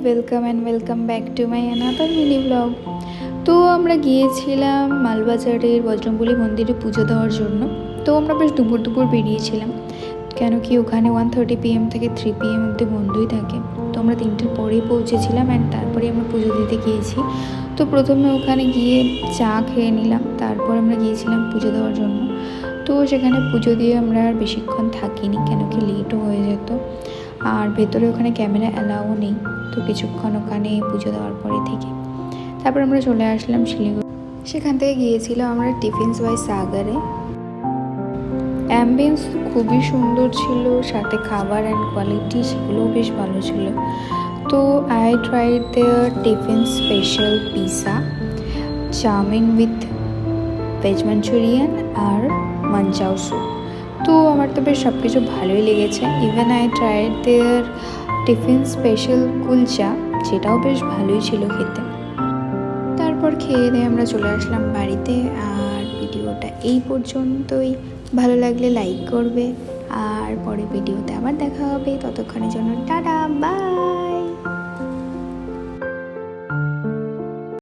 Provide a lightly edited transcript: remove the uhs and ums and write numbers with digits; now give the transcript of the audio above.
Welcome and welcome back to my another mini blog. তো আমরা গিয়েছিলাম মালবাজারের বজরংবলী মন্দিরে পুজো দেওয়ার জন্য। তো আমরা বেশ দুপুর বেরিয়েছিলাম, কেন কি ওখানে 1:30 PM থেকে 3 PM অবধি বন্ধই থাকে। তো আমরা 3টের পরেই পৌঁছেছিলাম অ্যান্ড তারপরে আমরা পুজো দিতে গিয়েছি। তো প্রথমে ওখানে গিয়ে চা খেয়ে নিলাম, তারপর আমরা গিয়েছিলাম পুজো দেওয়ার জন্য। তো সেখানে পুজো দিয়ে আমরা আর বেশিক্ষণ থাকিনি, কেন কি লেটও হয়ে যেত, আর ভেতরে ওখানে ক্যামেরা অ্যালাউ নেই। তো কিছুক্ষণ ওখানে পুজো দেওয়ার পরে থেকে তারপর আমরা চলে আসলাম শিলিগুড়ি। সেখান থেকে গিয়েছিলাম আমরা টিফিনস বাই সাগারে। অ্যাম্বিয়েন্স তো খুবই সুন্দর ছিল, সাথে খাবার অ্যান্ড কোয়ালিটি সেগুলোও বেশ ভালো ছিল। তো I tried their tiffin special pizza, chowmein with veg Manchurian আর মাঞ্চাও স্যুপ। তো আমার তো বেশ সব কিছু ভালোই লেগেছে। Even I tried their tiffin special kulcha, যেটাও বেশ ভালোই ছিল খেতে। তারপর খেয়ে দিয়ে আমরা চলে আসলাম বাড়িতে। আর ভিডিওটা এই পর্যন্তই। ভালো লাগলে লাইক করবে, আর পরে ভিডিওতে আবার দেখা হবে। ততক্ষণের জন্য টাটা, বাই।